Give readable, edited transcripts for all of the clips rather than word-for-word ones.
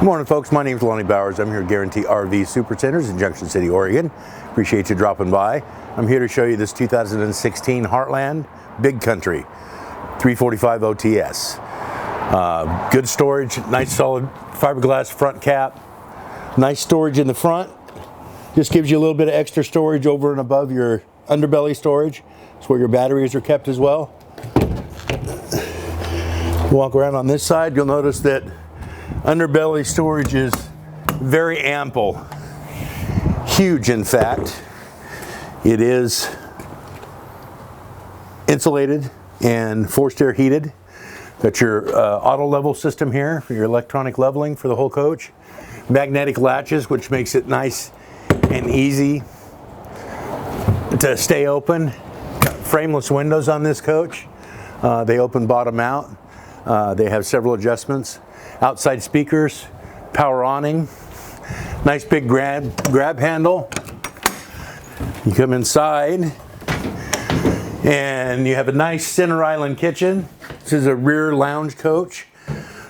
Morning, folks. My name is Lonnie Bowers. I'm here at Guaranty RV Supercenters in Junction City, Oregon. Appreciate you dropping by. I'm here to show you this 2016 Heartland Big Country 345 OTS. Good storage, nice solid fiberglass front cap. Nice storage in the front. Just gives you a little bit of extra storage over and above your underbelly storage. It's where your batteries are kept as well. Walk around on this side, you'll notice that underbelly storage is very ample. Huge, in fact. It is insulated and forced air heated. Got your auto level system here for your electronic leveling for the whole coach. Magnetic latches, which makes it nice and easy to stay open. Got frameless windows on this coach. They open bottom out. They have several adjustments. Outside speakers, power awning, nice big grab handle. You come inside and you have a nice center island kitchen. This is a rear lounge coach.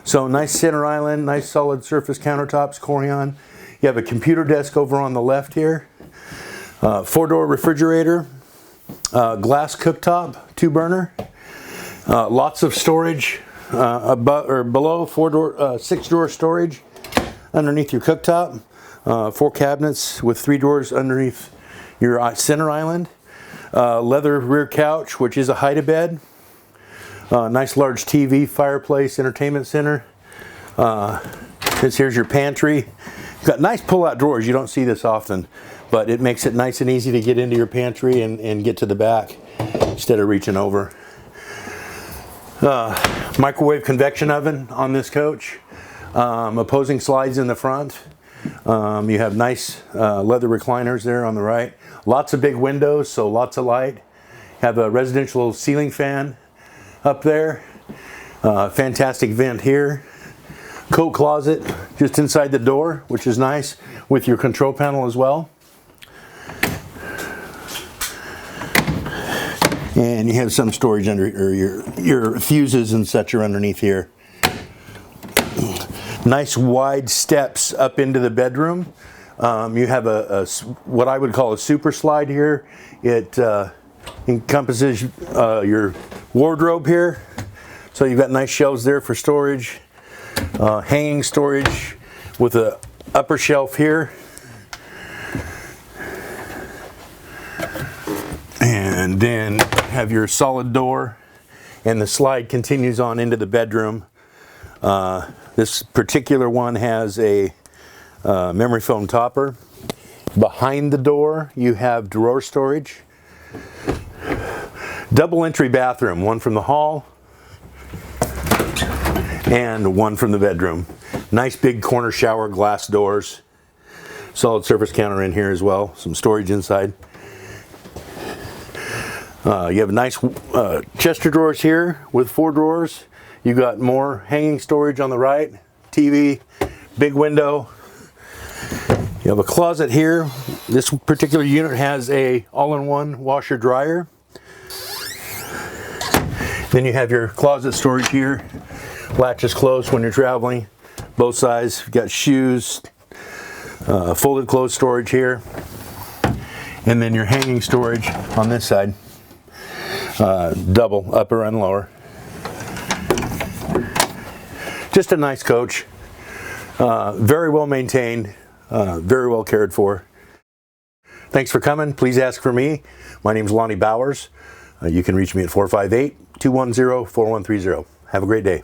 So nice center island, nice solid surface countertops, Corian. You have a computer desk over on the left here. 4-door refrigerator, glass cooktop, 2-burner. Lots of storage. Above or below 6-drawer storage underneath your cooktop, 4 cabinets with 3 doors underneath your center island, leather rear couch, which is a hide-a-bed, nice large TV, fireplace, entertainment center. Here's your pantry. Got nice pull-out drawers. You don't see this often, but it makes it nice and easy to get into your pantry and get to the back instead of reaching over. Microwave convection oven on this coach. Opposing slides in the front. You have nice leather recliners there on the right. Lots of big windows, so lots of light. Have a residential ceiling fan up there. Fantastic vent here. Coat closet just inside the door, which is nice, with your control panel as well. And you have some storage under, or your fuses and such are underneath here. Nice wide steps up into the bedroom. You have what I would call a super slide here. It encompasses your wardrobe here. So you've got nice shelves there for storage. Hanging storage with an upper shelf here. And then have your solid door, and the slide continues on into the bedroom. This particular one has a memory foam topper. Behind the door you have drawer storage. Double entry bathroom, one from the hall and one from the bedroom. Nice big corner shower, glass doors. Solid surface counter in here as well, some storage inside. You have nice Chester drawers here with 4 drawers. You got more hanging storage on the right, TV, big window. You have a closet here. This particular unit has a all-in-one washer dryer. Then you have your closet storage here. Latches closed when you're traveling, both sides. You've got shoes, folded clothes storage here, and then your hanging storage on this side. Double upper and lower. Just a nice coach. Very well maintained, very well cared for. Thanks for coming. Please ask for me. My name is Lonnie Bowers. You can reach me at 458-210-4130. Have a great day.